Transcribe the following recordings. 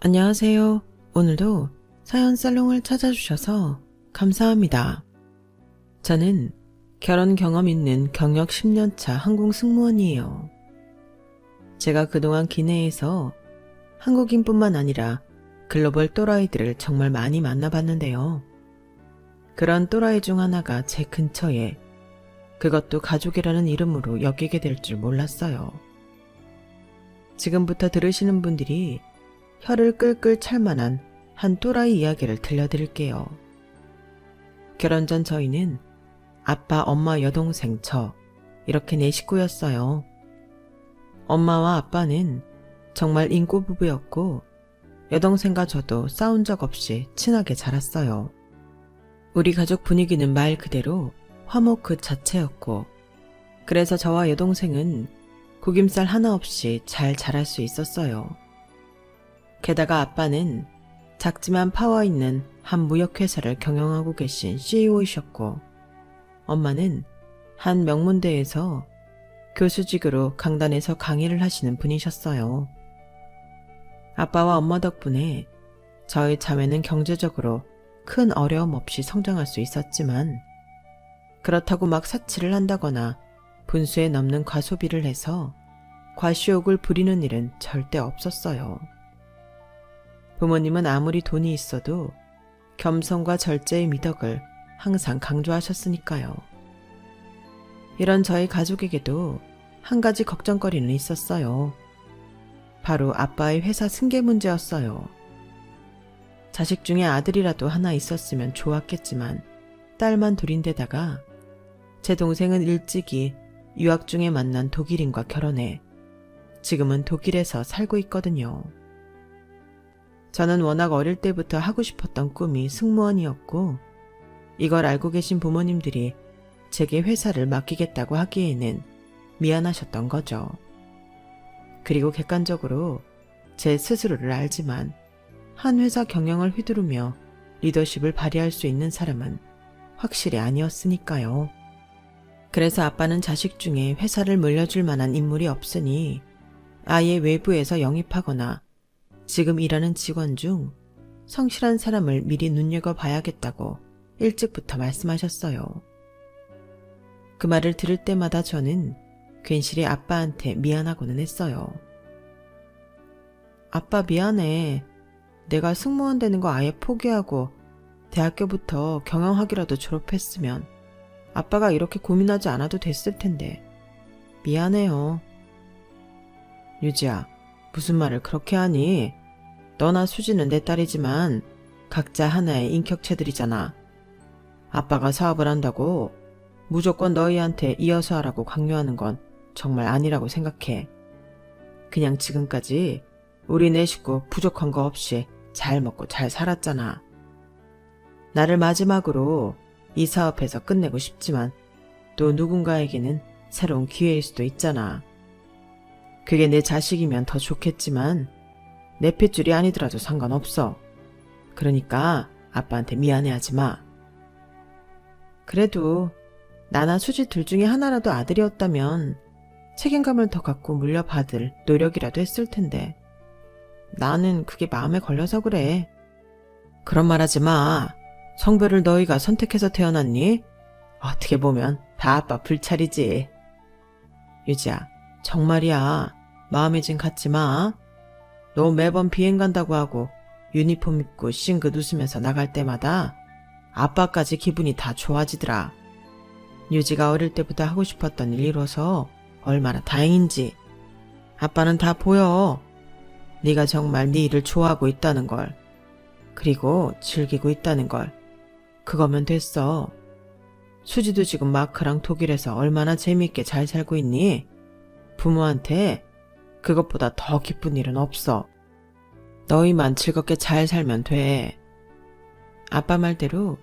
안녕하세요. 오늘도 사연 살롱을 찾아주셔서 감사합니다. 저는 결혼 경험 있는 경력 10년차 항공 승무원이에요. 제가 그동안 기내에서 한국인뿐만 아니라 글로벌 또라이들을 정말 많이 만나봤는데요. 그런 또라이 중 하나가 제 근처에, 그것도 가족이라는 이름으로 엮이게 될 줄 몰랐어요. 지금부터 들으시는 분들이 혀를 끌끌 찰 만한 한 또라이 이야기를 들려드릴게요. 결혼 전 저희는 아빠, 엄마, 여동생, 저 이렇게 4식구였어요. 엄마와 아빠는 정말 인고 부부였고 여동생과 저도 싸운 적 없이 친하게 자랐어요. 우리 가족 분위기는 말 그대로 화목 그 자체였고, 그래서 저와 여동생은 구김살 하나 없이 잘 자랄 수 있었어요. 게다가 아빠는 작지만 파워 있는 한 무역회사를 경영하고 계신 CEO이셨고, 엄마는 한 명문대에서 교수직으로 강단에서 강의를 하시는 분이셨어요. 아빠와 엄마 덕분에 저희 자매는 경제적으로 큰 어려움 없이 성장할 수 있었지만, 그렇다고 막 사치를 한다거나 분수에 넘는 과소비를 해서 과시욕을 부리는 일은 절대 없었어요. 부모님은 아무리 돈이 있어도 겸손과 절제의 미덕을 항상 강조하셨으니까요. 이런 저희 가족에게도 한 가지 걱정거리는 있었어요. 바로 아빠의 회사 승계 문제였어요. 자식 중에 아들이라도 하나 있었으면 좋았겠지만 딸만 둘인데다가 제 동생은 일찍이 유학 중에 만난 독일인과 결혼해 지금은 독일에서 살고 있거든요. 저는 워낙 어릴 때부터 하고 싶었던 꿈이 승무원이었고, 이걸 알고 계신 부모님들이 제게 회사를 맡기겠다고 하기에는 미안하셨던 거죠. 그리고 객관적으로 제 스스로를 알지만 한 회사 경영을 휘두르며 리더십을 발휘할 수 있는 사람은 확실히 아니었으니까요. 그래서 아빠는 자식 중에 회사를 물려줄 만한 인물이 없으니 아예 외부에서 영입하거나 지금 일하는 직원 중 성실한 사람을 미리 눈여겨봐야겠다고 일찍부터 말씀하셨어요. 그 말을 들을 때마다 저는 괜시리 아빠한테 미안하고는 했어요. 아빠 미안해. 내가 승무원 되는 거 아예 포기하고 대학교부터 경영학이라도 졸업했으면 아빠가 이렇게 고민하지 않아도 됐을 텐데. 미안해요. 유지야, 무슨 말을 그렇게 하니? 너나 수지는 내 딸이지만 각자 하나의 인격체들이잖아. 아빠가 사업을 한다고 무조건 너희한테 이어서 하라고 강요하는 건 정말 아니라고 생각해. 그냥 지금까지 우리 4식구 부족한 거 없이 잘 먹고 잘 살았잖아. 나를 마지막으로 이 사업에서 끝내고 싶지만 또 누군가에게는 새로운 기회일 수도 있잖아. 그게 내 자식이면 더 좋겠지만 내 핏줄이 아니더라도 상관없어. 그러니까 아빠한테 미안해하지 마. 그래도 나나 수지 둘 중에 하나라도 아들이었다면 책임감을 더 갖고 물려받을 노력이라도 했을 텐데 나는 그게 마음에 걸려서 그래. 그런 말 하지 마. 성별을 너희가 선택해서 태어났니? 어떻게 보면 다 아빠 불찰이지. 유지야, 정말이야. 마음에 좀 갖지 마. 너 매번 비행 간다고 하고 유니폼 입고 싱긋 웃으면서 나갈 때마다 아빠까지 기분이 다 좋아지더라. 유지가 어릴 때부터 하고 싶었던 일 이뤄서 얼마나 다행인지. 아빠는 다 보여. 네가 정말 네 일을 좋아하고 있다는 걸. 그리고 즐기고 있다는 걸. 그거면 됐어. 수지도 지금 마크랑 독일에서 얼마나 재미있게 잘 살고 있니? 부모한테 그것보다 더 기쁜 일은 없어. 너희만 즐겁게 잘 살면 돼. 아빠 말대로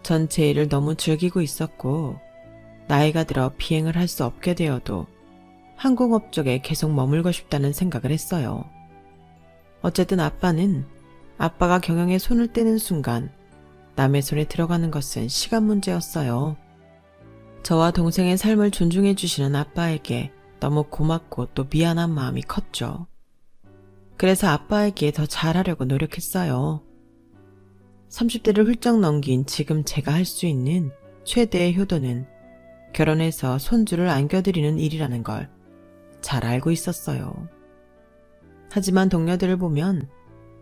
전 제 일을 너무 즐기고 있었고, 나이가 들어 비행을 할 수 없게 되어도 항공업 쪽에 계속 머물고 싶다는 생각을 했어요. 어쨌든 아빠는 아빠가 경영에 손을 떼는 순간 남의 손에 들어가는 것은 시간 문제였어요. 저와 동생의 삶을 존중해 주시는 아빠에게 너무 고맙고 또 미안한 마음이 컸죠. 그래서 아빠에게 더 잘하려고 노력했어요. 30대를 훌쩍 넘긴 지금 제가 할 수 있는 최대의 효도는 결혼해서 손주를 안겨드리는 일이라는 걸 잘 알고 있었어요. 하지만 동료들을 보면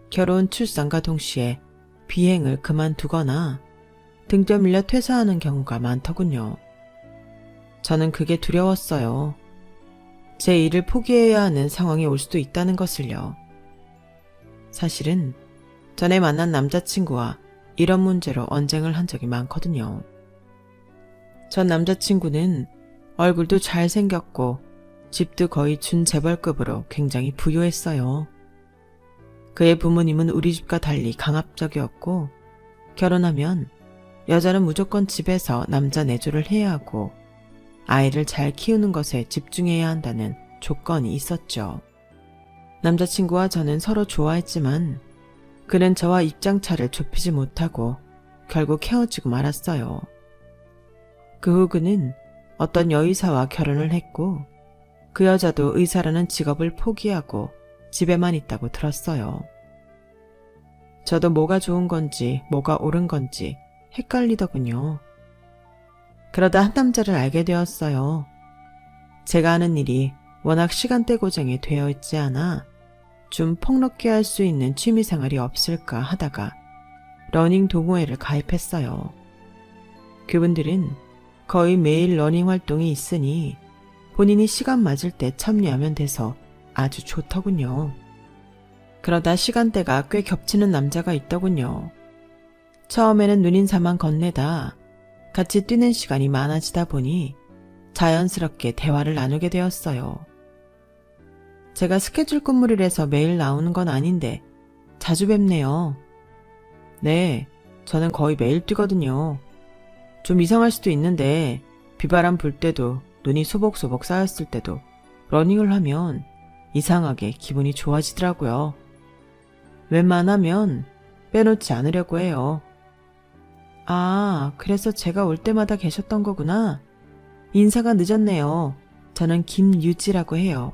결혼, 출산과 동시에 비행을 그만두거나 등 떠밀려 퇴사하는 경우가 많더군요. 저는 그게 두려웠어요. 제 일을 포기해야 하는 상황이 올 수도 있다는 것을요. 사실은 전에 만난 남자친구와 이런 문제로 언쟁을 한 적이 많거든요. 전 남자친구는 얼굴도 잘생겼고 집도 거의 준재벌급으로 굉장히 부유했어요. 그의 부모님은 우리 집과 달리 강압적이었고 결혼하면 여자는 무조건 집에서 남자 내조를 해야 하고 아이를 잘 키우는 것에 집중해야 한다는 조건이 있었죠. 남자친구와 저는 서로 좋아했지만 그는 저와 입장차를 좁히지 못하고 결국 헤어지고 말았어요. 그 후 그는 어떤 여의사와 결혼을 했고 그 여자도 의사라는 직업을 포기하고 집에만 있다고 들었어요. 저도 뭐가 좋은 건지 뭐가 옳은 건지 헷갈리더군요. 그러다 한 남자를 알게 되었어요. 제가 하는 일이 워낙 시간대 고정이 되어 있지 않아 좀 폭넓게 할 수 있는 취미생활이 없을까 하다가 러닝 동호회를 가입했어요. 그분들은 거의 매일 러닝 활동이 있으니 본인이 시간 맞을 때 참여하면 돼서 아주 좋더군요. 그러다 시간대가 꽤 겹치는 남자가 있더군요. 처음에는 눈인사만 건네다 같이 뛰는 시간이 많아지다 보니 자연스럽게 대화를 나누게 되었어요. 제가 스케줄 근무를해서 매일 나오는 건 아닌데 자주 뵙네요. 네, 저는 거의 매일 뛰거든요. 좀 이상할 수도 있는데 비바람 불 때도 눈이 소복소복 쌓였을 때도 러닝을 하면 이상하게 기분이 좋아지더라고요. 웬만하면 빼놓지 않으려고 해요. 아, 그래서 제가 올 때마다 계셨던 거구나. 인사가 늦었네요. 저는 김유지라고 해요.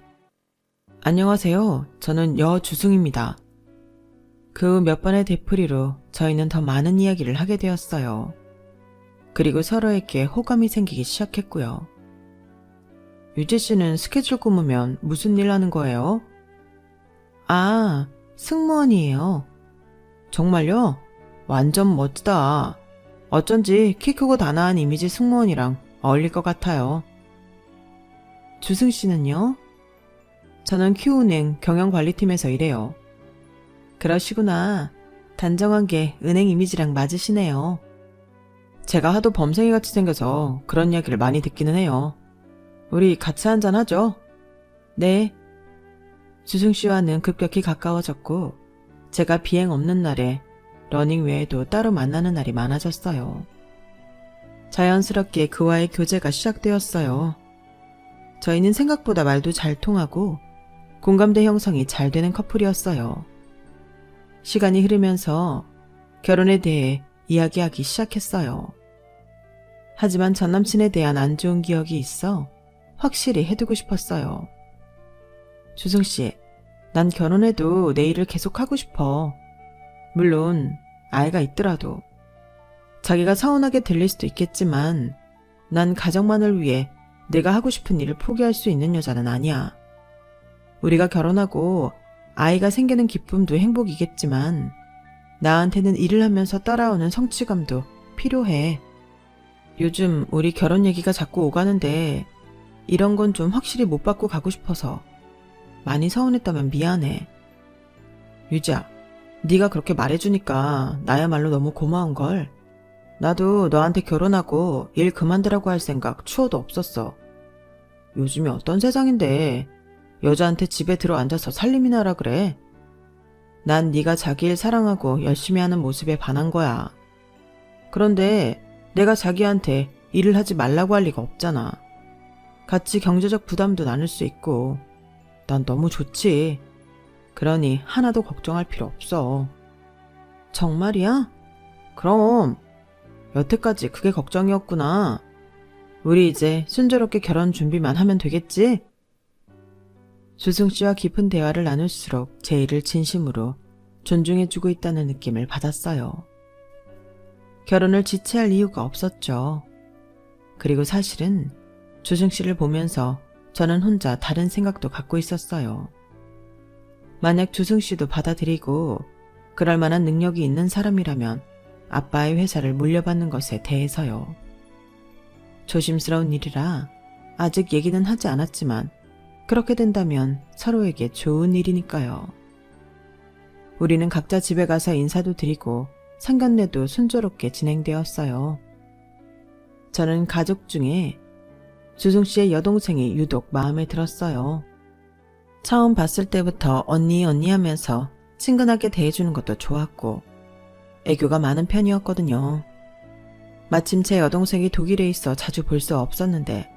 안녕하세요. 저는 여주승입니다. 그 몇 번의 되풀이로 저희는 더 많은 이야기를 하게 되었어요. 그리고 서로에게 호감이 생기기 시작했고요. 유지 씨는 스케줄 꾸무면 무슨 일 하는 거예요? 아, 승무원이에요. 정말요? 완전 멋지다. 어쩐지 키 크고 단아한 이미지 승무원이랑 어울릴 것 같아요. 주승 씨는요? 저는 Q은행 경영관리팀에서 일해요. 그러시구나. 단정한 게 은행 이미지랑 맞으시네요. 제가 하도 범생이같이 생겨서 그런 이야기를 많이 듣기는 해요. 우리 같이 한잔 하죠? 네. 주승 씨와는 급격히 가까워졌고 제가 비행 없는 날에 러닝 외에도 따로 만나는 날이 많아졌어요. 자연스럽게 그와의 교제가 시작되었어요. 저희는 생각보다 말도 잘 통하고 공감대 형성이 잘 되는 커플이었어요. 시간이 흐르면서 결혼에 대해 이야기하기 시작했어요. 하지만 전남친에 대한 안 좋은 기억이 있어 확실히 해두고 싶었어요. 주승씨, 난 결혼해도 내 일을 계속하고 싶어. 물론 아이가 있더라도. 자기가 서운하게 들릴 수도 있겠지만 난 가정만을 위해 내가 하고 싶은 일을 포기할 수 있는 여자는 아니야. 우리가 결혼하고 아이가 생기는 기쁨도 행복이겠지만 나한테는 일을 하면서 따라오는 성취감도 필요해. 요즘 우리 결혼 얘기가 자꾸 오가는데 이런 건 좀 확실히 못 받고 가고 싶어서 많이 서운했다면 미안해. 유지야, 네가 그렇게 말해주니까 나야말로 너무 고마운걸. 나도 너한테 결혼하고 일 그만두라고 할 생각 추워도 없었어. 요즘이 어떤 세상인데 여자한테 집에 들어앉아서 살림이나 하라 그래. 난 네가 자기 일 사랑하고 열심히 하는 모습에 반한 거야. 그런데 내가 자기한테 일을 하지 말라고 할 리가 없잖아. 같이 경제적 부담도 나눌 수 있고 난 너무 좋지. 그러니 하나도 걱정할 필요 없어. 정말이야? 그럼 여태까지 그게 걱정이었구나. 우리 이제 순조롭게 결혼 준비만 하면 되겠지? 주승 씨와 깊은 대화를 나눌수록 제 일을 진심으로 존중해주고 있다는 느낌을 받았어요. 결혼을 지체할 이유가 없었죠. 그리고 사실은 주승 씨를 보면서 저는 혼자 다른 생각도 갖고 있었어요. 만약 주승 씨도 받아들이고 그럴 만한 능력이 있는 사람이라면 아빠의 회사를 물려받는 것에 대해서요. 조심스러운 일이라 아직 얘기는 하지 않았지만 그렇게 된다면 서로에게 좋은 일이니까요. 우리는 각자 집에 가서 인사도 드리고 상견례도 순조롭게 진행되었어요. 저는 가족 중에 주승 씨의 여동생이 유독 마음에 들었어요. 처음 봤을 때부터 언니 하면서 친근하게 대해주는 것도 좋았고 애교가 많은 편이었거든요. 마침 제 여동생이 독일에 있어 자주 볼 수 없었는데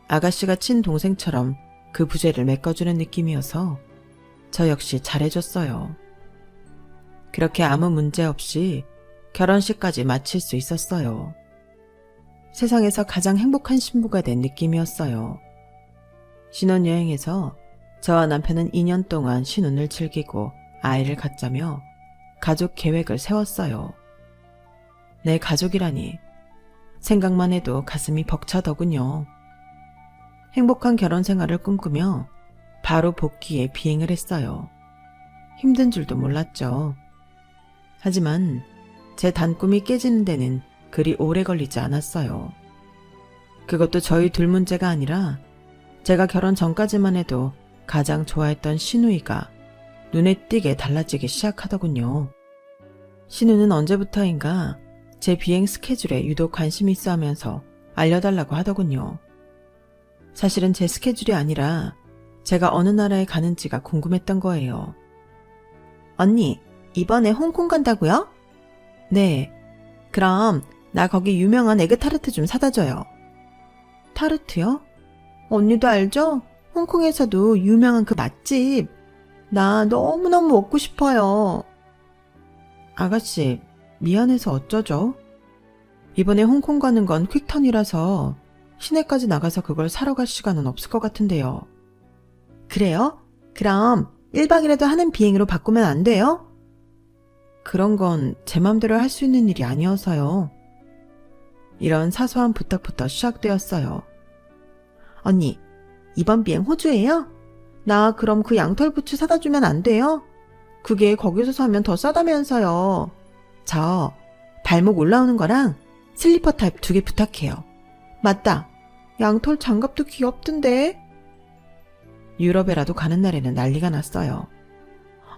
아가씨가 친동생처럼 그 부재를 메꿔주는 느낌이어서 저 역시 잘해줬어요. 그렇게 아무 문제 없이 결혼식까지 마칠 수 있었어요. 세상에서 가장 행복한 신부가 된 느낌이었어요. 신혼여행에서 저와 남편은 2년 동안 신혼을 즐기고 아이를 갖자며 가족 계획을 세웠어요. 내 가족이라니 생각만 해도 가슴이 벅차더군요. 행복한 결혼 생활을 꿈꾸며 바로 복귀에 비행을 했어요. 힘든 줄도 몰랐죠. 하지만 제 단꿈이 깨지는 데는 그리 오래 걸리지 않았어요. 그것도 저희 둘 문제가 아니라 제가 결혼 전까지만 해도 가장 좋아했던 신우이가 눈에 띄게 달라지기 시작하더군요. 신우는 언제부터인가 제 비행 스케줄에 유독 관심이 있어 하면서 알려달라고 하더군요. 사실은 제 스케줄이 아니라 제가 어느 나라에 가는지가 궁금했던 거예요. 언니, 이번에 홍콩 간다고요? 네. 그럼 나 거기 유명한 에그타르트 좀 사다 줘요. 타르트요? 언니도 알죠? 홍콩에서도 유명한 그 맛집. 나 너무너무 먹고 싶어요. 아가씨, 미안해서 어쩌죠? 이번에 홍콩 가는 건 퀵턴이라서 시내까지 나가서 그걸 사러 갈 시간은 없을 것 같은데요. 그래요? 그럼 1박이라도 하는 비행으로 바꾸면 안 돼요? 그런 건 제 맘대로 할 수 있는 일이 아니어서요. 이런 사소한 부탁부터 시작되었어요. 언니, 이번 비행 호주예요? 나 그럼 그 양털 부츠 사다 주면 안 돼요? 그게 거기서 사면 더 싸다면서요. 저 발목 올라오는 거랑 슬리퍼 타입 2개 부탁해요. 맞다. 양털 장갑도 귀엽던데. 유럽에라도 가는 날에는 난리가 났어요.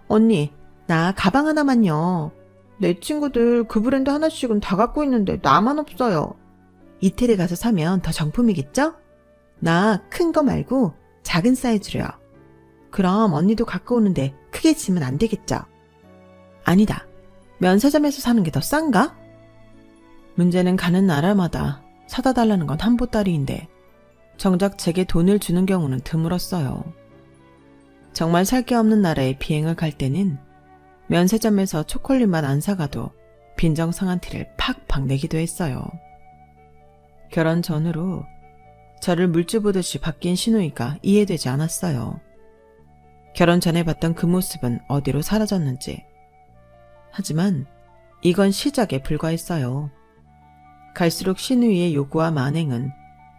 언니, 나 가방 하나만요. 내 친구들 그 브랜드 하나씩은 다 갖고 있는데 나만 없어요. 이태리 가서 사면 더 정품이겠죠? 나 큰 거 말고 작은 사이즈로요. 그럼 언니도 갖고 오는데 크게 지면 안 되겠죠? 아니다. 면세점에서 사는 게 더 싼가? 문제는 가는 나라마다 사다 달라는 건 한 보따리인데 정작 제게 돈을 주는 경우는 드물었어요. 정말 살 게 없는 나라에 비행을 갈 때는 면세점에서 초콜릿만 안 사가도 빈정상한 티를 팍팍 내기도 했어요. 결혼 전후로 저를 물주 보듯이 바뀐 신우이가 이해되지 않았어요. 결혼 전에 봤던 그 모습은 어디로 사라졌는지. 하지만 이건 시작에 불과했어요. 갈수록 신우이의 요구와 만행은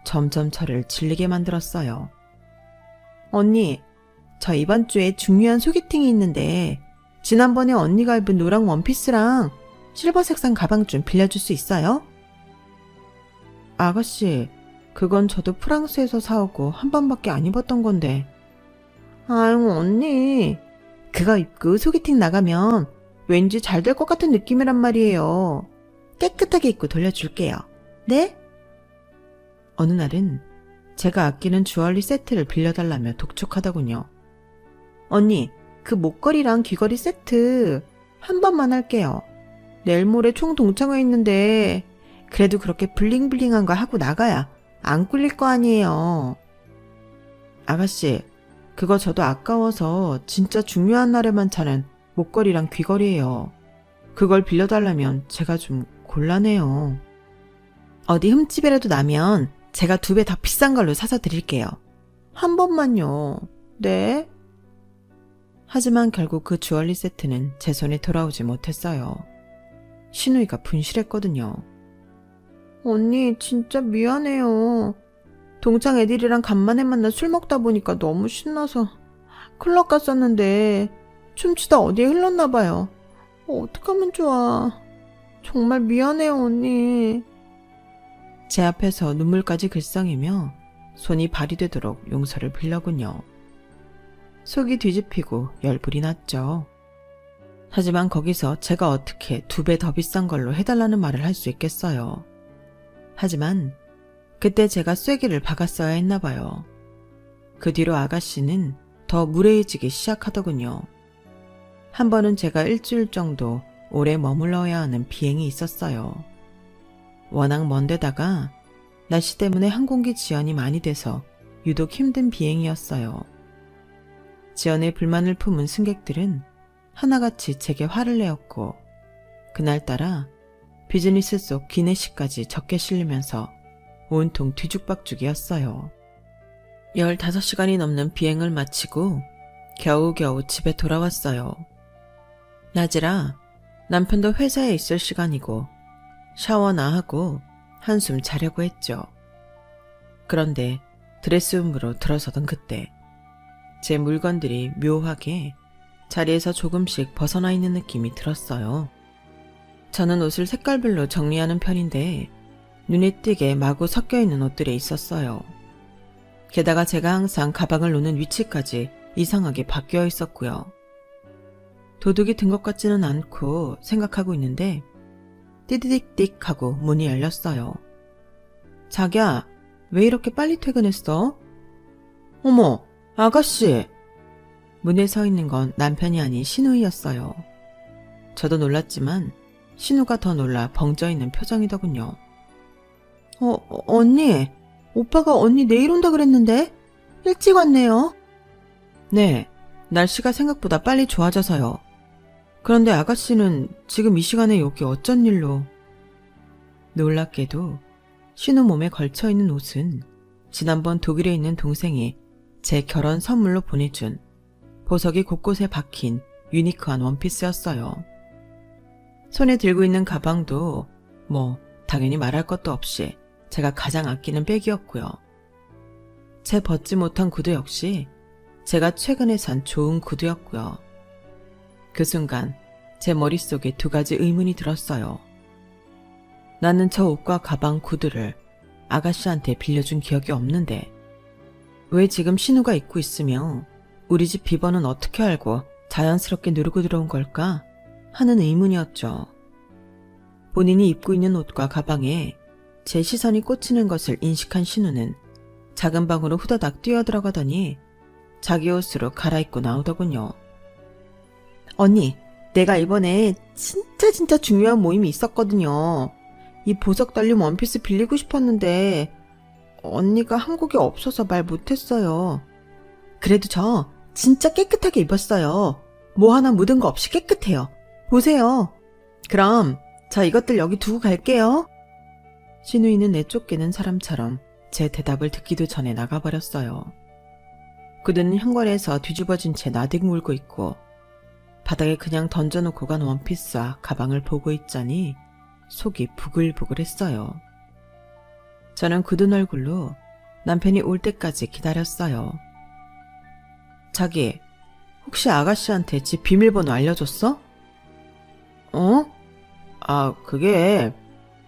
점점 저를 질리게 만들었어요. 언니, 저 이번 주에 중요한 소개팅이 있는데 지난번에 언니가 입은 노랑 원피스랑 실버 색상 가방 좀 빌려줄 수 있어요? 아가씨, 그건 저도 프랑스에서 사오고 한 번밖에 안 입었던 건데. 아유, 언니. 그거 입고 소개팅 나가면 왠지 잘 될 것 같은 느낌이란 말이에요. 깨끗하게 입고 돌려줄게요. 네? 어느 날은 제가 아끼는 주얼리 세트를 빌려달라며 독촉하더군요. 언니, 그 목걸이랑 귀걸이 세트 한 번만 할게요. 내일 모레 총 동창회 있는데 그래도 그렇게 블링블링한 거 하고 나가야 안 꿀릴 거 아니에요. 아가씨, 그거 저도 아까워서 진짜 중요한 날에만 차는 목걸이랑 귀걸이에요. 그걸 빌려달라면 제가 좀 곤란해요. 어디 흠집이라도 나면 제가 2배 더 비싼 걸로 사서 드릴게요. 한 번만요. 네. 하지만 결국 그 주얼리 세트는 제 손에 돌아오지 못했어요. 신우이가 분실했거든요. 언니, 진짜 미안해요. 동창 애들이랑 간만에 만나 술 먹다 보니까 너무 신나서 클럽 갔었는데 춤추다 어디에 흘렀나 봐요. 어떡하면 좋아. 정말 미안해요, 언니. 제 앞에서 눈물까지 글썽이며 손이 발이 되도록 용서를 빌려군요. 속이 뒤집히고 열불이 났죠. 하지만 거기서 제가 어떻게 2배 더 비싼 걸로 해달라는 말을 할 수 있겠어요. 하지만 그때 제가 쐐기를 박았어야 했나 봐요. 그 뒤로 아가씨는 더 무례해지기 시작하더군요. 한 번은 제가 일주일 정도 오래 머물러야 하는 비행이 있었어요. 워낙 먼 데다가 날씨 때문에 항공기 지연이 많이 돼서 유독 힘든 비행이었어요. 지연에 불만을 품은 승객들은 하나같이 제게 화를 내었고 그날따라 비즈니스 속 기내식까지 적게 실리면서 온통 뒤죽박죽이었어요. 15시간이 넘는 비행을 마치고 겨우겨우 집에 돌아왔어요. 낮이라 남편도 회사에 있을 시간이고 샤워나 하고 한숨 자려고 했죠. 그런데 드레스룸으로 들어서던 그때 제 물건들이 묘하게 자리에서 조금씩 벗어나 있는 느낌이 들었어요. 저는 옷을 색깔별로 정리하는 편인데 눈에 띄게 마구 섞여 있는 옷들이 있었어요. 게다가 제가 항상 가방을 놓는 위치까지 이상하게 바뀌어 있었고요. 도둑이 든 것 같지는 않고 생각하고 있는데 띠디딕딕 하고 문이 열렸어요. 자기야, 왜 이렇게 빨리 퇴근했어? 어머, 아가씨! 문에 서 있는 건 남편이 아닌 신우이였어요. 저도 놀랐지만 신우가 더 놀라 벙쪄 있는 표정이더군요. 언니, 오빠가 언니 내일 온다 그랬는데? 일찍 왔네요. 네, 날씨가 생각보다 빨리 좋아져서요. 그런데 아가씨는 지금 이 시간에 여기 어쩐 일로? 놀랍게도 신우 몸에 걸쳐있는 옷은 지난번 독일에 있는 동생이 제 결혼 선물로 보내준 보석이 곳곳에 박힌 유니크한 원피스였어요. 손에 들고 있는 가방도 당연히 말할 것도 없이 제가 가장 아끼는 백이었고요. 제 벗지 못한 구두 역시 제가 최근에 산 좋은 구두였고요. 그 순간 제 머릿속에 2가지 의문이 들었어요. 나는 저 옷과 가방, 구두를 아가씨한테 빌려준 기억이 없는데 왜 지금 신우가 입고 있으며 우리 집 비번은 어떻게 알고 자연스럽게 누르고 들어온 걸까 하는 의문이었죠. 본인이 입고 있는 옷과 가방에 제 시선이 꽂히는 것을 인식한 신우는 작은 방으로 후다닥 뛰어들어가더니 자기 옷으로 갈아입고 나오더군요. 언니, 내가 이번에 진짜 중요한 모임이 있었거든요. 이 보석 달린 원피스 빌리고 싶었는데 언니가 한국에 없어서 말 못했어요. 그래도 저 진짜 깨끗하게 입었어요. 뭐 하나 묻은 거 없이 깨끗해요. 보세요. 그럼 저 이것들 여기 두고 갈게요. 신우이는 내쫓기는 사람처럼 제 대답을 듣기도 전에 나가버렸어요. 구두는 현관에서 뒤집어진 채 나뒹 물고 있고 바닥에 그냥 던져놓고 간 원피스와 가방을 보고 있자니 속이 부글부글했어요. 저는 굳은 얼굴로 남편이 올 때까지 기다렸어요. 자기, 혹시 아가씨한테 집 비밀번호 알려줬어? 그게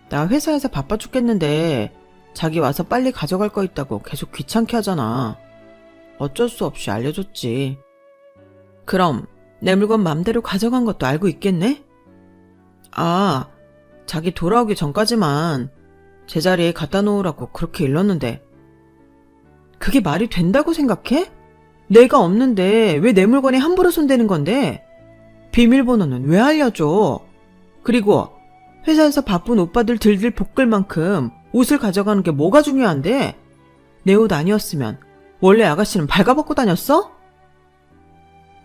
나 회사에서 바빠 죽겠는데 자기 와서 빨리 가져갈 거 있다고 계속 귀찮게 하잖아. 어쩔 수 없이 알려줬지. 그럼 내 물건 맘대로 가져간 것도 알고 있겠네? 자기 돌아오기 전까지만 제자리에 갖다 놓으라고 그렇게 일렀는데 그게 말이 된다고 생각해? 내가 없는데 왜 내 물건에 함부로 손대는 건데? 비밀번호는 왜 알려줘? 그리고 회사에서 바쁜 오빠들 들들 볶을 만큼 옷을 가져가는 게 뭐가 중요한데? 내 옷 아니었으면 원래 아가씨는 발가벗고 다녔어?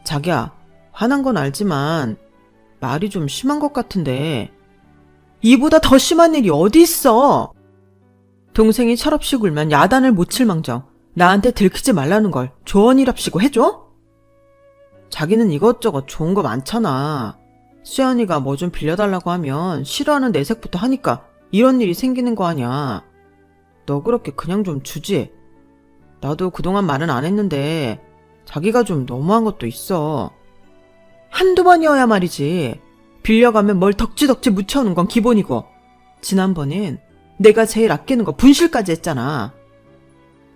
자기야, 화난 건 알지만 말이 좀 심한 것 같은데 이보다 더 심한 일이 어디 있어? 동생이 철없이 굴면 야단을 못 칠 망정 나한테 들키지 말라는 걸 조언이랍시고 해줘? 자기는 이것저것 좋은 거 많잖아. 수연이가 뭐 좀 빌려달라고 하면 싫어하는 내색부터 하니까 이런 일이 생기는 거 아냐. 너 그렇게 그냥 좀 주지. 나도 그동안 말은 안 했는데 자기가 좀 너무한 것도 있어. 한두 번이어야 말이지. 빌려가면 뭘 덕지덕지 묻혀오는 건 기본이고 지난번엔 내가 제일 아끼는 거 분실까지 했잖아.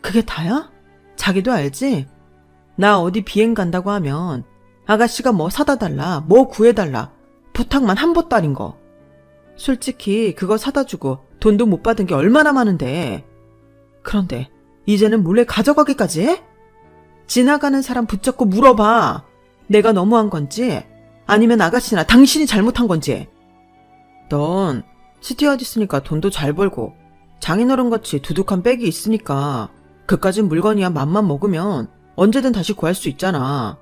그게 다야? 자기도 알지? 나 어디 비행 간다고 하면 아가씨가 뭐 사다 달라, 뭐 구해달라 부탁만 한 보따린 거. 솔직히 그거 사다 주고 돈도 못 받은 게 얼마나 많은데. 그런데 이제는 몰래 가져가기까지 해? 지나가는 사람 붙잡고 물어봐. 내가 너무한 건지 아니면 아가씨나 당신이 잘못한 건지. 넌 스튜어디스니까 돈도 잘 벌고 장인어른같이 두둑한 백이 있으니까 그까진 물건이야 맘만 먹으면 언제든 다시 구할 수 있잖아.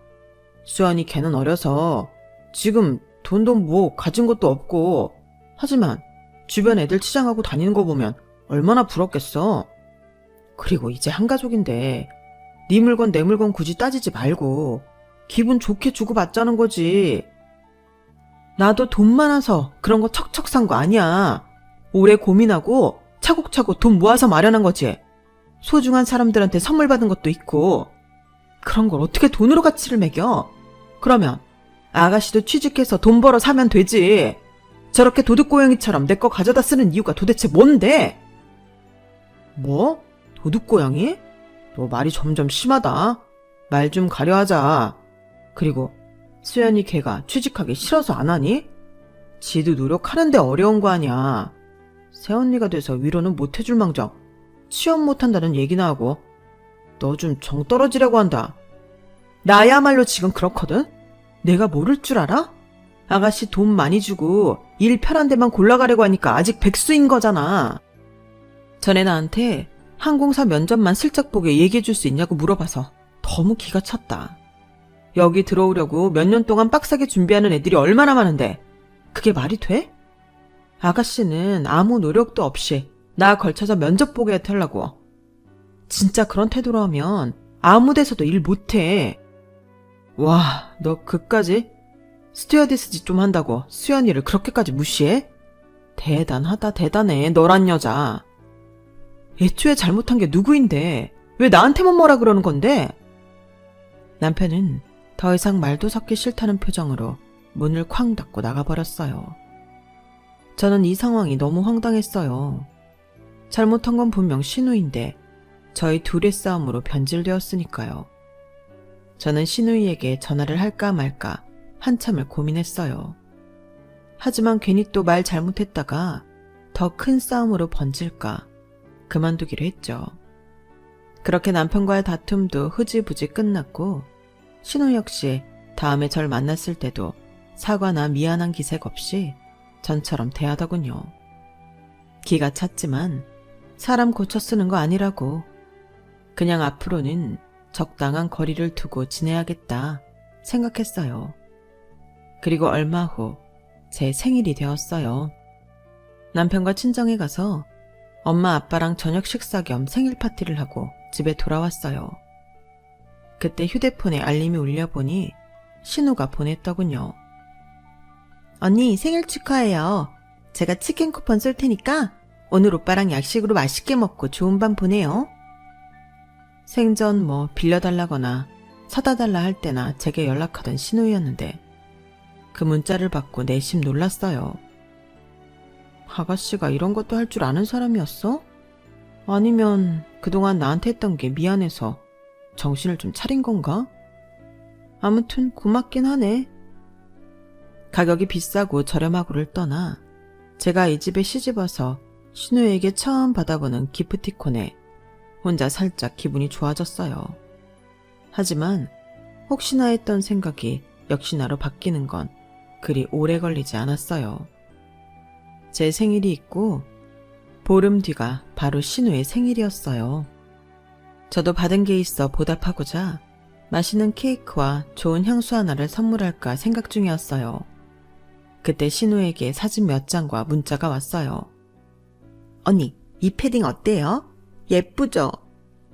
수연이 걔는 어려서 지금 돈도 뭐 가진 것도 없고 하지만 주변 애들 치장하고 다니는 거 보면 얼마나 부럽겠어. 그리고 이제 한 가족인데 네 물건 내 물건 굳이 따지지 말고 기분 좋게 주고받자는 거지. 나도 돈 많아서 그런 거 척척 산 거 아니야. 오래 고민하고 차곡차곡 돈 모아서 마련한 거지. 소중한 사람들한테 선물 받은 것도 있고. 그런 걸 어떻게 돈으로 가치를 매겨? 그러면 아가씨도 취직해서 돈 벌어 사면 되지. 저렇게 도둑고양이처럼 내 거 가져다 쓰는 이유가 도대체 뭔데? 뭐? 도둑고양이? 너 말이 점점 심하다. 말 좀 가려하자. 그리고 수연이 걔가 취직하기 싫어서 안 하니? 지도 노력하는데 어려운 거 아니야. 새언니가 돼서 위로는 못 해줄 망정 취업 못한다는 얘기나 하고 너 좀 정 떨어지려고 한다. 나야말로 지금 그렇거든? 내가 모를 줄 알아? 아가씨 돈 많이 주고 일 편한 데만 골라가려고 하니까 아직 백수인 거잖아. 전에 나한테 항공사 면접만 슬쩍 보게 얘기해 줄 수 있냐고 물어봐서 너무 기가 찼다. 여기 들어오려고 몇 년 동안 빡세게 준비하는 애들이 얼마나 많은데 그게 말이 돼? 아가씨는 아무 노력도 없이 나 걸쳐서 면접 보게 해달라고. 진짜 그런 태도로 하면 아무 데서도 일 못해. 와, 너 그까지? 스튜어디스 짓 좀 한다고 수연이를 그렇게까지 무시해? 대단하다 대단해 너란 여자. 애초에 잘못한 게 누구인데 왜 나한테만 뭐라 그러는 건데? 남편은 더 이상 말도 섞기 싫다는 표정으로 문을 쾅 닫고 나가버렸어요. 저는 이 상황이 너무 황당했어요. 잘못한 건 분명 신우인데 저희 둘의 싸움으로 변질되었으니까요. 저는 신우이에게 전화를 할까 말까 한참을 고민했어요. 하지만 괜히 또 말 잘못했다가 더 큰 싸움으로 번질까 그만두기로 했죠. 그렇게 남편과의 다툼도 흐지부지 끝났고 신우 역시 다음에 절 만났을 때도 사과나 미안한 기색 없이 전처럼 대하더군요. 기가 찼지만 사람 고쳐 쓰는 거 아니라고. 그냥 앞으로는 적당한 거리를 두고 지내야겠다 생각했어요. 그리고 얼마 후 제 생일이 되었어요. 남편과 친정에 가서 엄마 아빠랑 저녁 식사 겸 생일 파티를 하고 집에 돌아왔어요. 그때 휴대폰에 알림이 울려보니 신우가 보냈더군요. 언니 생일 축하해요. 제가 치킨 쿠폰 쏠 테니까 오늘 오빠랑 약식으로 맛있게 먹고 좋은 밤 보내요. 생전 뭐 빌려달라거나 사다 달라 할 때나 제게 연락하던 신우였는데 그 문자를 받고 내심 놀랐어요. 아가씨가 이런 것도 할 줄 아는 사람이었어? 아니면 그동안 나한테 했던 게 미안해서 정신을 좀 차린 건가? 아무튼 고맙긴 하네. 가격이 비싸고 저렴하고를 떠나 제가 이 집에 시집와서 신우에게 처음 받아보는 기프티콘에 혼자 살짝 기분이 좋아졌어요. 하지만 혹시나 했던 생각이 역시나로 바뀌는 건 그리 오래 걸리지 않았어요. 제 생일이 있고 보름 뒤가 바로 신우의 생일이었어요. 저도 받은 게 있어 보답하고자 맛있는 케이크와 좋은 향수 하나를 선물할까 생각 중이었어요. 그때 신우에게 사진 몇 장과 문자가 왔어요. 언니, 이 패딩 어때요? 예쁘죠?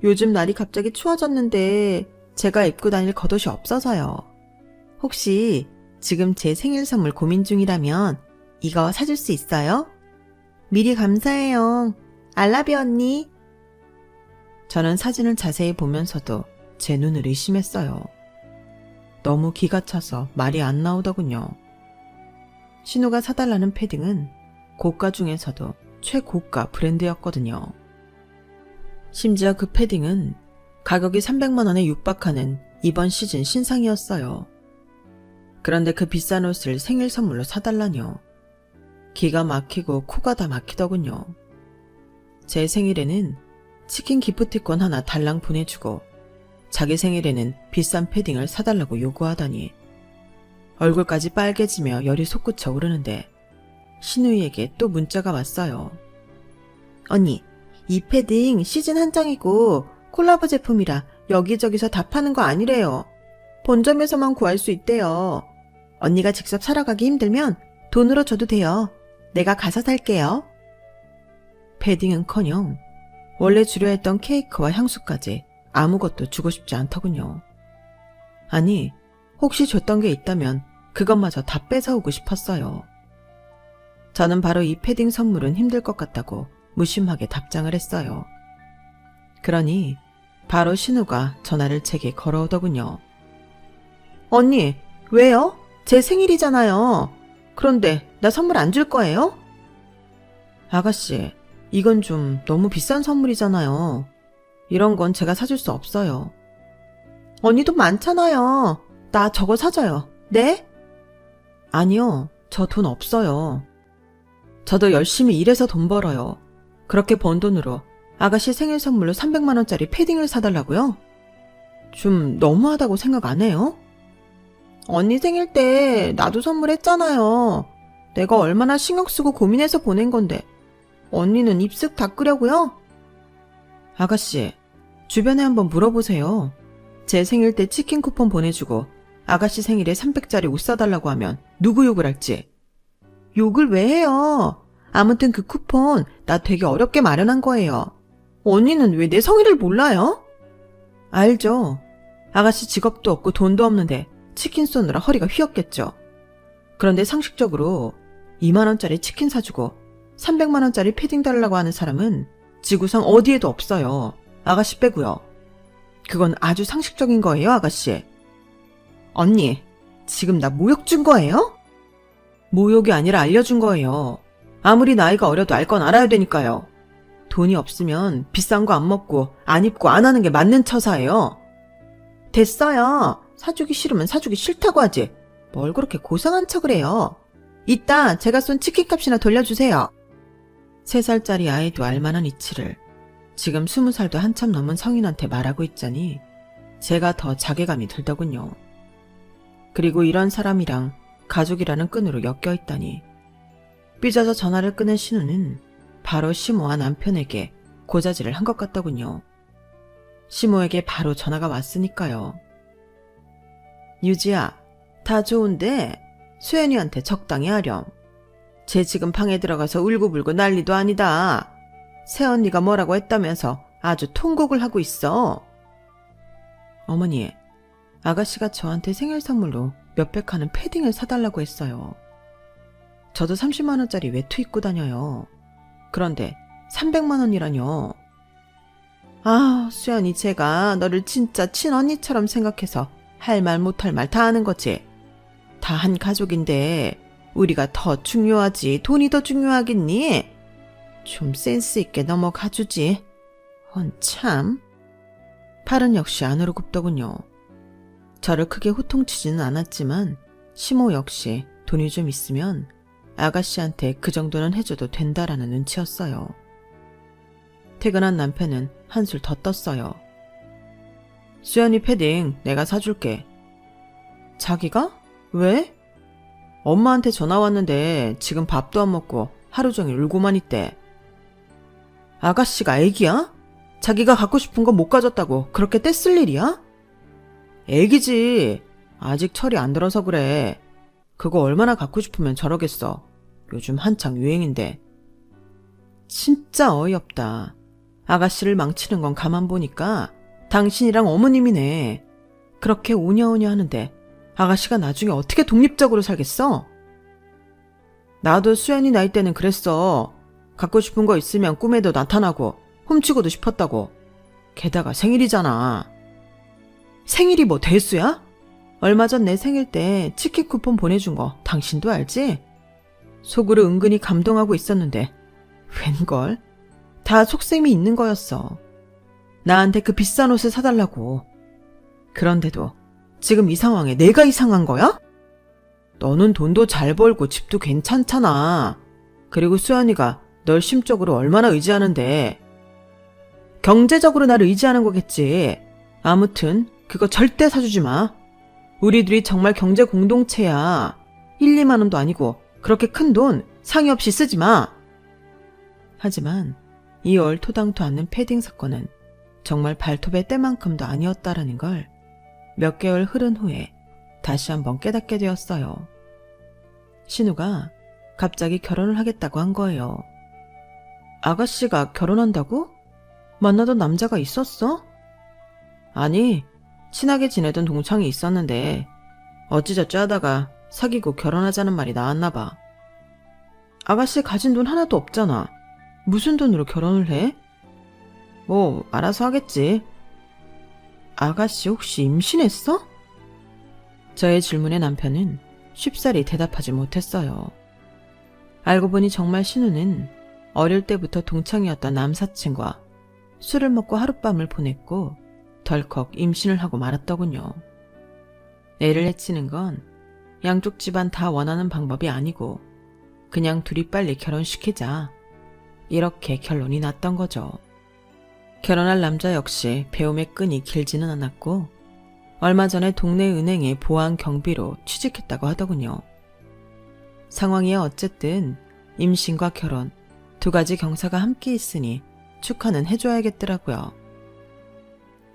요즘 날이 갑자기 추워졌는데 제가 입고 다닐 겉옷이 없어서요. 혹시 지금 제 생일 선물 고민 중이라면 이거 사줄 수 있어요? 미리 감사해요. 알라비 언니. 저는 사진을 자세히 보면서도 제 눈을 의심했어요. 너무 기가 차서 말이 안 나오더군요. 신우가 사달라는 패딩은 고가 중에서도 최고가 브랜드였거든요. 심지어 그 패딩은 가격이 300만 원에 육박하는 이번 시즌 신상이었어요. 그런데 그 비싼 옷을 생일 선물로 사달라뇨. 기가 막히고 코가 다 막히더군요. 제 생일에는 치킨 기프티콘 하나 달랑 보내주고 자기 생일에는 비싼 패딩을 사달라고 요구하다니. 얼굴까지 빨개지며 열이 솟구쳐 오르는데 신우이에게 또 문자가 왔어요. 언니, 이 패딩 시즌 한정이고 콜라보 제품이라 여기저기서 다 파는 거 아니래요. 본점에서만 구할 수 있대요. 언니가 직접 사러 가기 힘들면 돈으로 줘도 돼요. 내가 가서 살게요. 패딩은커녕 원래 주려 했던 케이크와 향수까지 아무것도 주고 싶지 않더군요. 아니, 혹시 줬던 게 있다면 그것마저 다 뺏어오고 싶었어요. 저는 바로 이 패딩 선물은 힘들 것 같다고 무심하게 답장을 했어요. 그러니 바로 신우가 전화를 제게 걸어오더군요. 언니, 왜요? 제 생일이잖아요. 그런데 나 선물 안 줄 거예요? 아가씨, 이건 좀 너무 비싼 선물이잖아요. 이런 건 제가 사줄 수 없어요. 언니 돈 많잖아요. 나 저거 사줘요. 네? 아니요, 저 돈 없어요. 저도 열심히 일해서 돈 벌어요. 그렇게 번 돈으로 아가씨 생일 선물로 300만 원짜리 패딩을 사달라고요? 좀 너무하다고 생각 안 해요? 언니 생일 때 나도 선물했잖아요. 내가 얼마나 신경 쓰고 고민해서 보낸 건데 언니는 입쓱 닦으려고요? 아가씨, 주변에 한번 물어보세요. 제 생일 때 치킨 쿠폰 보내주고 아가씨 생일에 300짜리 옷 사달라고 하면 누구 욕을 할지. 욕을 왜 해요? 아무튼 그 쿠폰 나 되게 어렵게 마련한 거예요. 언니는 왜 내 성의를 몰라요? 알죠. 아가씨 직업도 없고 돈도 없는데 치킨 쏘느라 허리가 휘었겠죠. 그런데 상식적으로 2만 원짜리 치킨 사주고 300만 원짜리 패딩 달라고 하는 사람은 지구상 어디에도 없어요. 아가씨 빼고요. 그건 아주 상식적인 거예요, 아가씨. 언니, 지금 나 모욕 준 거예요? 모욕이 아니라 알려준 거예요. 아무리 나이가 어려도 알 건 알아야 되니까요. 돈이 없으면 비싼 거 안 먹고 안 입고 안 하는 게 맞는 처사예요. 됐어요. 사주기 싫으면 사주기 싫다고 하지. 뭘 그렇게 고상한 척을 해요. 이따 제가 쏜 치킨값이나 돌려주세요. 3살짜리 아이도 알만한 이치를 지금 20살도 한참 넘은 성인한테 말하고 있자니 제가 더 자괴감이 들더군요. 그리고 이런 사람이랑 가족이라는 끈으로 엮여 있다니. 삐져서 전화를 끊은 신우는 바로 시모와 남편에게 고자질을 한 것 같더군요. 시모에게 바로 전화가 왔으니까요. 유지야, 다 좋은데 수연이한테 적당히 하렴. 쟤 지금 방에 들어가서 울고불고 난리도 아니다. 새언니가 뭐라고 했다면서 아주 통곡을 하고 있어. 어머니, 아가씨가 저한테 생일 선물로 몇백 하는 패딩을 사달라고 했어요. 저도 30만 원짜리 외투 입고 다녀요. 그런데 300만 원이라뇨. 아, 수연이 제가 너를 진짜 친언니처럼 생각해서 할 말 못할 말 다 하는 거지. 다 한 가족인데 우리가 더 중요하지 돈이 더 중요하겠니? 좀 센스 있게 넘어가주지. 참. 팔은 역시 안으로 굽더군요. 저를 크게 호통치지는 않았지만 시모 역시 돈이 좀 있으면 아가씨한테 그 정도는 해줘도 된다라는 눈치였어요. 퇴근한 남편은 한술 더 떴어요. 수연이 패딩 내가 사줄게. 자기가? 왜? 엄마한테 전화 왔는데 지금 밥도 안 먹고 하루 종일 울고만 있대. 아가씨가 애기야? 자기가 갖고 싶은 거 못 가졌다고 그렇게 떼쓸 일이야? 애기지. 아직 철이 안 들어서 그래. 그거 얼마나 갖고 싶으면 저러겠어. 요즘 한창 유행인데. 진짜 어이없다. 아가씨를 망치는 건 가만 보니까 당신이랑 어머님이네. 그렇게 오냐오냐 하는데 아가씨가 나중에 어떻게 독립적으로 살겠어? 나도 수연이 나이 때는 그랬어. 갖고 싶은 거 있으면 꿈에도 나타나고 훔치고도 싶었다고. 게다가 생일이잖아. 생일이 뭐 대수야? 얼마 전 내 생일 때 치킨 쿠폰 보내준 거 당신도 알지? 속으로 은근히 감동하고 있었는데 웬걸? 다 속셈이 있는 거였어. 나한테 그 비싼 옷을 사달라고. 그런데도 지금 이 상황에 내가 이상한 거야? 너는 돈도 잘 벌고 집도 괜찮잖아. 그리고 수연이가 널 심적으로 얼마나 의지하는데. 경제적으로 날 의지하는 거겠지. 아무튼 그거 절대 사주지 마. 우리 둘이 정말 경제 공동체야. 1, 2만 원도 아니고 그렇게 큰 돈 상의 없이 쓰지 마. 하지만 이 얼토당토 않는 패딩 사건은 정말 발톱의 때만큼도 아니었다라는 걸 몇 개월 흐른 후에 다시 한번 깨닫게 되었어요. 신우가 갑자기 결혼을 하겠다고 한 거예요. 아가씨가 결혼한다고? 만나던 남자가 있었어? 아니, 친하게 지내던 동창이 있었는데 어찌저찌 하다가 사귀고 결혼하자는 말이 나왔나 봐. 아가씨 가진 돈 하나도 없잖아. 무슨 돈으로 결혼을 해? 뭐 알아서 하겠지. 아가씨 혹시 임신했어? 저의 질문에 남편은 쉽사리 대답하지 못했어요. 알고 보니 정말 신우는 어릴 때부터 동창이었던 남사친과 술을 먹고 하룻밤을 보냈고 덜컥 임신을 하고 말았더군요. 애를 해치는 건 양쪽 집안 다 원하는 방법이 아니고 그냥 둘이 빨리 결혼시키자. 이렇게 결론이 났던 거죠. 결혼할 남자 역시 배움의 끈이 길지는 않았고 얼마 전에 동네 은행에 보안 경비로 취직했다고 하더군요. 상황이 어쨌든 임신과 결혼 두 가지 경사가 함께 있으니 축하는 해줘야겠더라고요.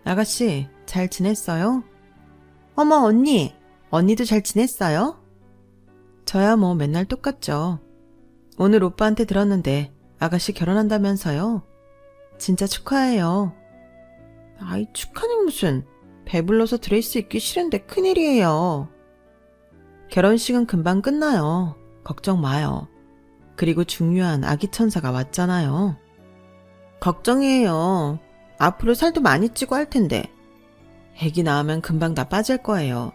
아가씨 잘 지냈어요? 어머 언니, 언니도 잘 지냈어요? 저야 뭐 맨날 똑같죠. 오늘 오빠한테 들었는데 아가씨 결혼한다면서요? 진짜 축하해요. 아이 축하는 무슨, 배불러서 드레스 입기 싫은데 큰일이에요. 결혼식은 금방 끝나요. 걱정 마요. 그리고 중요한 아기 천사가 왔잖아요. 걱정이에요. 앞으로 살도 많이 찌고 할 텐데. 애기 낳으면 금방 다 빠질 거예요.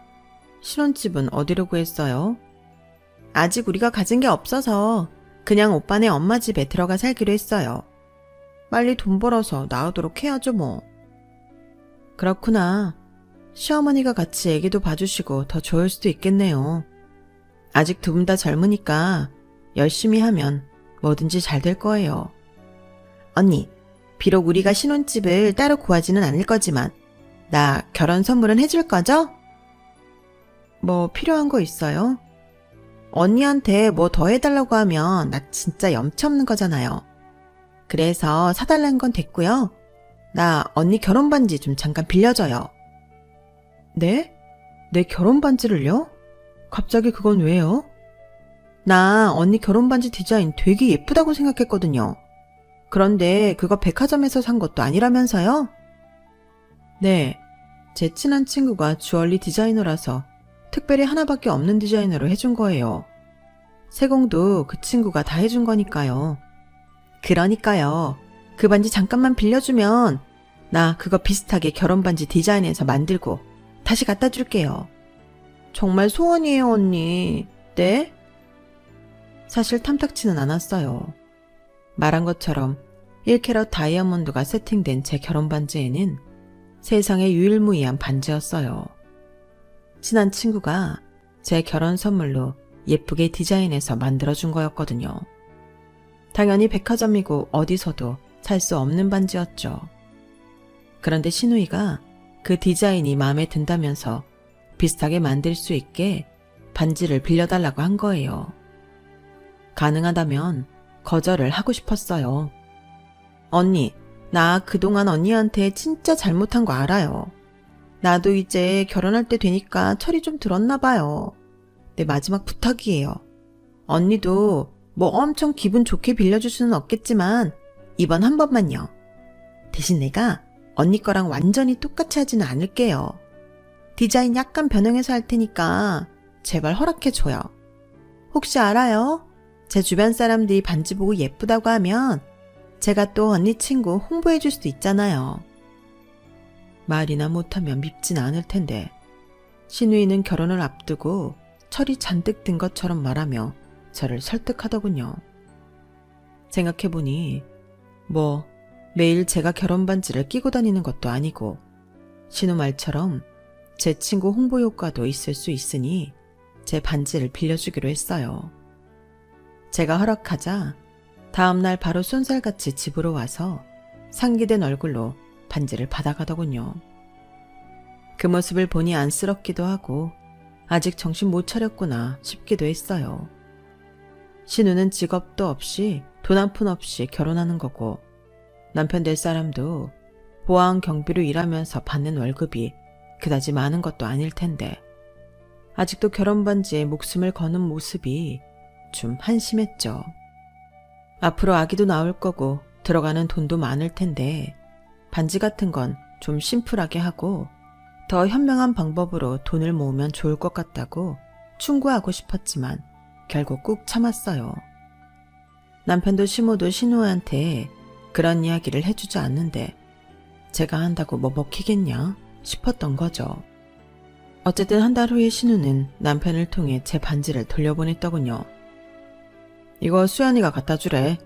신혼집은 어디로 구했어요? 아직 우리가 가진 게 없어서 그냥 오빠네 엄마 집에 들어가 살기로 했어요. 빨리 돈 벌어서 나오도록 해야죠 뭐. 그렇구나. 시어머니가 같이 애기도 봐주시고 더 좋을 수도 있겠네요. 아직 두 분 다 젊으니까 열심히 하면 뭐든지 잘 될 거예요. 언니, 비록 우리가 신혼집을 따로 구하지는 않을 거지만 나 결혼 선물은 해줄 거죠? 뭐 필요한 거 있어요? 언니한테 뭐 더 해달라고 하면 나 진짜 염치 없는 거잖아요. 그래서 사달라는 건 됐고요. 나 언니 결혼 반지 좀 잠깐 빌려줘요. 네? 내 결혼 반지를요? 갑자기 그건 왜요? 나 언니 결혼 반지 디자인 되게 예쁘다고 생각했거든요. 그런데 그거 백화점에서 산 것도 아니라면서요? 네, 제 친한 친구가 주얼리 디자이너라서 특별히 하나밖에 없는 디자이너로 해준 거예요. 세공도 그 친구가 다 해준 거니까요. 그러니까요. 그 반지 잠깐만 빌려주면 나 그거 비슷하게 결혼 반지 디자인해서 만들고 다시 갖다 줄게요. 정말 소원이에요, 언니. 네? 사실 탐탁치는 않았어요. 말한 것처럼 1캐럿 다이아몬드가 세팅된 제 결혼 반지에는 세상에 유일무이한 반지였어요. 친한 친구가 제 결혼 선물로 예쁘게 디자인해서 만들어준 거였거든요. 당연히 백화점이고 어디서도 살 수 없는 반지였죠. 그런데 신우이가 그 디자인이 마음에 든다면서 비슷하게 만들 수 있게 반지를 빌려달라고 한 거예요. 가능하다면 거절을 하고 싶었어요. 언니, 나 그동안 언니한테 진짜 잘못한 거 알아요. 나도 이제 결혼할 때 되니까 철이 좀 들었나 봐요. 내 마지막 부탁이에요. 언니도 뭐 엄청 기분 좋게 빌려줄 수는 없겠지만 이번 한 번만요. 대신 내가 언니 거랑 완전히 똑같이 하지는 않을게요. 디자인 약간 변형해서 할 테니까 제발 허락해줘요. 혹시 알아요? 제 주변 사람들이 반지 보고 예쁘다고 하면 제가 또 언니 친구 홍보해줄 수도 있잖아요. 말이나 못하면 밉진 않을 텐데 신우이는 결혼을 앞두고 철이 잔뜩 든 것처럼 말하며 저를 설득하더군요. 생각해보니 매일 제가 결혼 반지를 끼고 다니는 것도 아니고 신우 말처럼 제 친구 홍보 효과도 있을 수 있으니 제 반지를 빌려주기로 했어요. 제가 허락하자 다음날 바로 쏜살같이 집으로 와서 상기된 얼굴로 반지를 받아가더군요. 그 모습을 보니 안쓰럽기도 하고 아직 정신 못 차렸구나 싶기도 했어요. 신우는 직업도 없이 돈 한 푼 없이 결혼하는 거고 남편 될 사람도 보안 경비로 일하면서 받는 월급이 그다지 많은 것도 아닐 텐데 아직도 결혼 반지에 목숨을 거는 모습이 좀 한심했죠. 앞으로 아기도 나올 거고 들어가는 돈도 많을 텐데 반지 같은 건 좀 심플하게 하고 더 현명한 방법으로 돈을 모으면 좋을 것 같다고 충고하고 싶었지만 결국 꾹 참았어요. 남편도 시모도 신우한테 그런 이야기를 해주지 않는데 제가 한다고 뭐 먹히겠냐 싶었던 거죠. 어쨌든 한 달 후에 신우는 남편을 통해 제 반지를 돌려보냈더군요. 이거 수연이가 갖다 주래.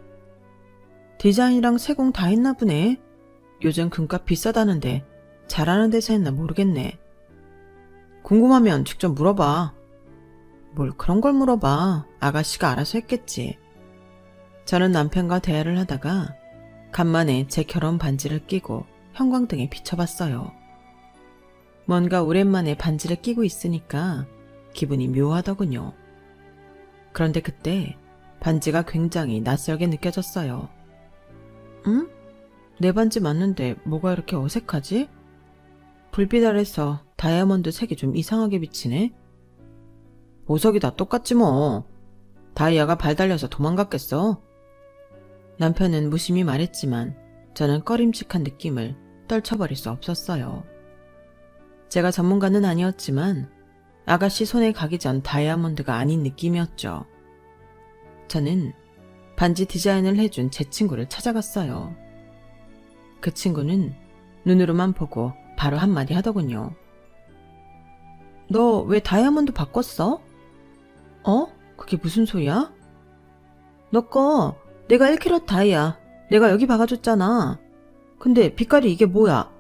디자인이랑 세공 다 했나 보네. 요즘 금값 비싸다는데 잘하는 데서 했나 모르겠네. 궁금하면 직접 물어봐. 뭘 그런 걸 물어봐. 아가씨가 알아서 했겠지. 저는 남편과 대화를 하다가 간만에 제 결혼 반지를 끼고 형광등에 비춰봤어요. 뭔가 오랜만에 반지를 끼고 있으니까 기분이 묘하더군요. 그런데 그때 반지가 굉장히 낯설게 느껴졌어요. 응? 내 반지 맞는데 뭐가 이렇게 어색하지? 불빛 아래서 다이아몬드 색이 좀 이상하게 비치네? 보석이 다 똑같지 뭐. 다이아가 발 달려서 도망갔겠어? 남편은 무심히 말했지만 저는 꺼림칙한 느낌을 떨쳐버릴 수 없었어요. 제가 전문가는 아니었지만 아가씨 손에 가기 전 다이아몬드가 아닌 느낌이었죠. 저는 반지 디자인을 해준 제 친구를 찾아갔어요. 그 친구는 눈으로만 보고 바로 한마디 하더군요. 너 왜 다이아몬드 바꿨어? 그게 무슨 소리야? 너 거 내가 1캐럿 다이아 내가 여기 박아줬잖아. 근데 빛깔이 이게 뭐야?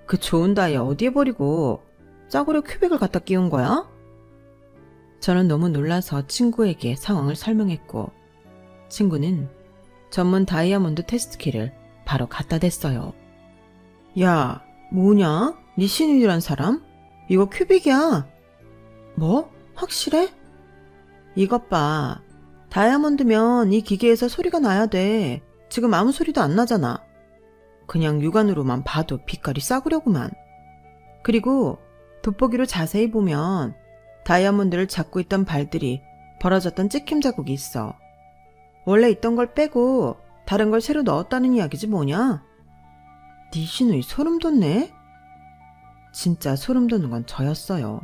그 좋은 다이아 어디에 버리고 싸구려 큐빅을 갖다 끼운 거야? 저는 너무 놀라서 친구에게 상황을 설명했고 친구는 전문 다이아몬드 테스트키를 바로 갖다 댔어요. 야, 뭐냐? 네 신우이란 사람? 이거 큐빅이야. 뭐? 확실해? 이것 봐. 다이아몬드면 이 기계에서 소리가 나야 돼. 지금 아무 소리도 안 나잖아. 그냥 육안으로만 봐도 빛깔이 싸구려구만. 그리고 돋보기로 자세히 보면 다이아몬드를 잡고 있던 발들이 벌어졌던 찍힘 자국이 있어. 원래 있던 걸 빼고 다른 걸 새로 넣었다는 이야기지 뭐냐? 네 신우이 소름 돋네? 진짜 소름 돋는 건 저였어요.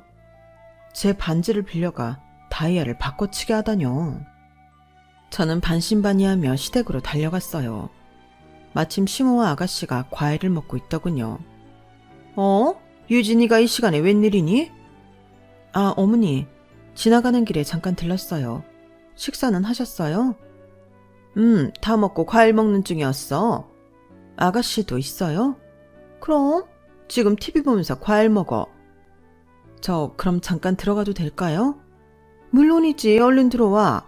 제 반지를 빌려가 다이아를 바꿔치게 하다뇨. 저는 반신반의하며 시댁으로 달려갔어요. 마침 시모와 아가씨가 과일을 먹고 있더군요. 유진이가 이 시간에 웬일이니? 아, 어머니. 지나가는 길에 잠깐 들렀어요. 식사는 하셨어요? 다 먹고 과일 먹는 중이었어. 아가씨도 있어요? 그럼 지금 TV 보면서 과일 먹어. 저 그럼 잠깐 들어가도 될까요? 물론이지. 얼른 들어와.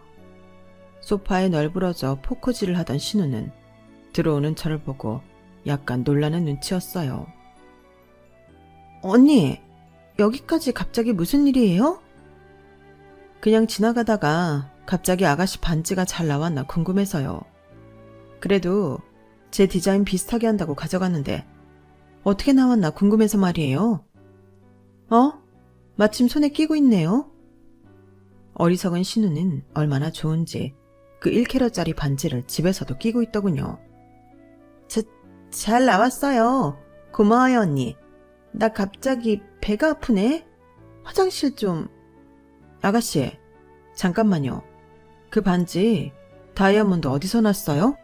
소파에 널브러져 포크질을 하던 신우는 들어오는 저를 보고 약간 놀라는 눈치였어요. 언니, 여기까지 갑자기 무슨 일이에요? 그냥 지나가다가 갑자기 아가씨 반지가 잘 나왔나 궁금해서요. 그래도 제 디자인 비슷하게 한다고 가져갔는데 어떻게 나왔나 궁금해서 말이에요. 마침 손에 끼고 있네요. 어리석은 신우는 얼마나 좋은지 그 1캐럿짜리 반지를 집에서도 끼고 있더군요. 잘 나왔어요. 고마워요, 언니. 나 갑자기 배가 아프네. 화장실 좀. 아가씨, 잠깐만요. 그 반지 다이아몬드 어디서 났어요?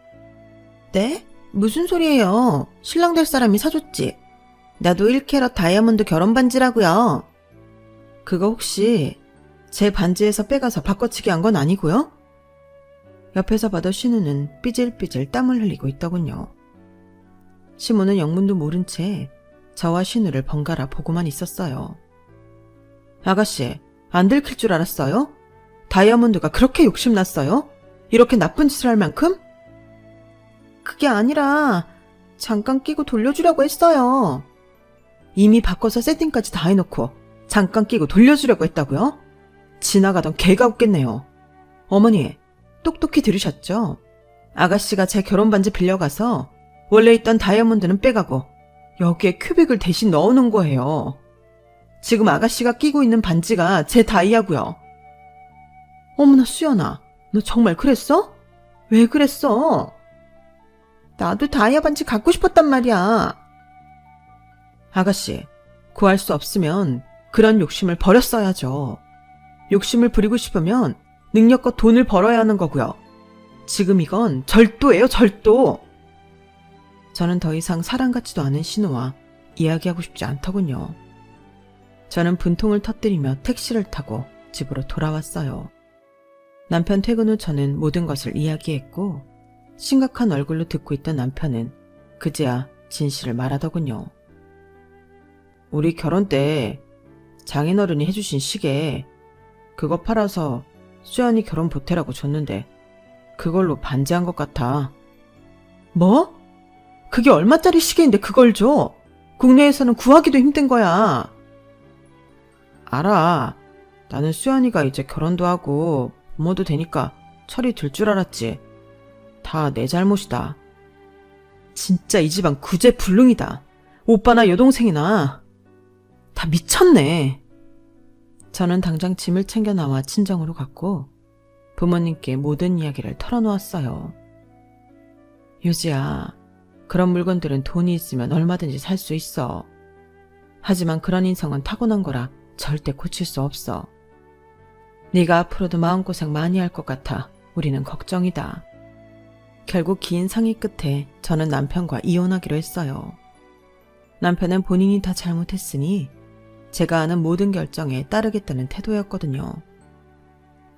네? 무슨 소리예요? 신랑 될 사람이 사줬지. 나도 1캐럿 다이아몬드 결혼 반지라고요. 그거 혹시 제 반지에서 빼가서 바꿔치기 한 건 아니고요? 옆에서 봐도 신우는 삐질삐질 땀을 흘리고 있더군요. 시모는 영문도 모른 채 저와 신우를 번갈아 보고만 있었어요. 아가씨, 안 들킬 줄 알았어요? 다이아몬드가 그렇게 욕심났어요? 이렇게 나쁜 짓을 할 만큼? 그게 아니라 잠깐 끼고 돌려주려고 했어요. 이미 바꿔서 세팅까지 다 해놓고 잠깐 끼고 돌려주려고 했다고요? 지나가던 개가 웃겠네요. 어머니, 똑똑히 들으셨죠? 아가씨가 제 결혼 반지 빌려가서 원래 있던 다이아몬드는 빼가고 여기에 큐빅을 대신 넣어놓은 거예요. 지금 아가씨가 끼고 있는 반지가 제 다이아고요. 어머나 수연아, 너 정말 그랬어? 왜 그랬어? 나도 다이아 반지 갖고 싶었단 말이야. 아가씨, 구할 수 없으면 그런 욕심을 버렸어야죠. 욕심을 부리고 싶으면 능력과 돈을 벌어야 하는 거고요. 지금 이건 절도예요, 절도. 저는 더 이상 사람 같지도 않은 신우와 이야기하고 싶지 않더군요. 저는 분통을 터뜨리며 택시를 타고 집으로 돌아왔어요. 남편 퇴근 후 저는 모든 것을 이야기했고 심각한 얼굴로 듣고 있던 남편은 그제야 진실을 말하더군요. 우리 결혼 때 장인어른이 해주신 시계 그거 팔아서 수연이 결혼 보태라고 줬는데 그걸로 반지한 것 같아. 뭐? 그게 얼마짜리 시계인데 그걸 줘? 국내에서는 구하기도 힘든 거야. 알아. 나는 수연이가 이제 결혼도 하고 부모도 되니까 철이 들 줄 알았지. 다 내 잘못이다. 진짜 이 집안 구제불능이다. 오빠나 여동생이나 다 미쳤네. 저는 당장 짐을 챙겨 나와 친정으로 갔고 부모님께 모든 이야기를 털어놓았어요. 유지야, 그런 물건들은 돈이 있으면 얼마든지 살 수 있어. 하지만 그런 인성은 타고난 거라 절대 고칠 수 없어. 네가 앞으로도 마음고생 많이 할 것 같아 우리는 걱정이다. 결국 긴 상의 끝에 저는 남편과 이혼하기로 했어요. 남편은 본인이 다 잘못했으니 제가 하는 모든 결정에 따르겠다는 태도였거든요.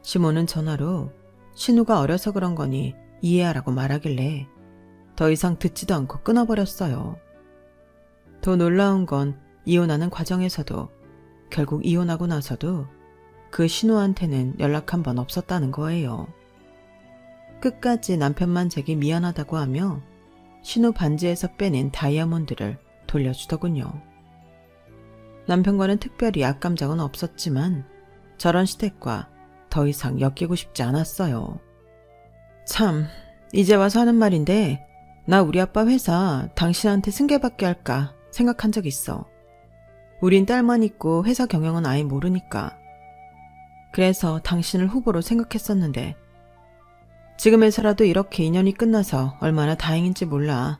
시모는 전화로 신우가 어려서 그런 거니 이해하라고 말하길래 더 이상 듣지도 않고 끊어버렸어요. 더 놀라운 건 이혼하는 과정에서도 결국 이혼하고 나서도 그 신우한테는 연락 한 번 없었다는 거예요. 끝까지 남편만 제게 미안하다고 하며 신우 반지에서 빼낸 다이아몬드를 돌려주더군요. 남편과는 특별히 악감정은 없었지만 저런 시댁과 더 이상 엮이고 싶지 않았어요. 참, 이제 와서 하는 말인데 나 우리 아빠 회사 당신한테 승계받게 할까 생각한 적 있어. 우린 딸만 있고 회사 경영은 아예 모르니까. 그래서 당신을 후보로 생각했었는데 지금에서라도 이렇게 인연이 끝나서 얼마나 다행인지 몰라.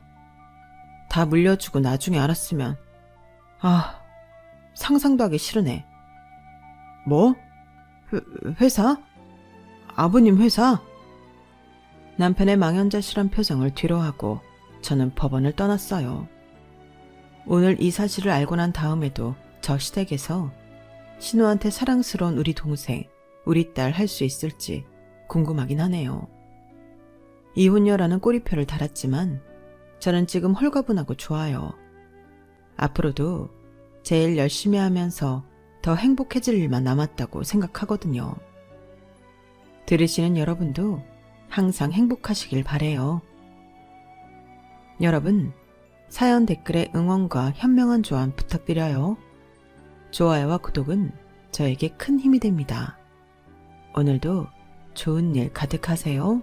다 물려주고 나중에 알았으면 상상도 하기 싫으네. 뭐? 회사? 아버님 회사? 남편의 망연자실한 표정을 뒤로하고 저는 법원을 떠났어요. 오늘 이 사실을 알고 난 다음에도 저 시댁에서 신우한테 사랑스러운 우리 동생, 우리 딸 할 수 있을지 궁금하긴 하네요. 이혼녀라는 꼬리표를 달았지만 저는 지금 홀가분하고 좋아요. 앞으로도 제일 열심히 하면서 더 행복해질 일만 남았다고 생각하거든요. 들으시는 여러분도 항상 행복하시길 바래요. 여러분, 사연 댓글에 응원과 현명한 조언 부탁드려요. 좋아요와 구독은 저에게 큰 힘이 됩니다. 오늘도 좋은 일 가득하세요.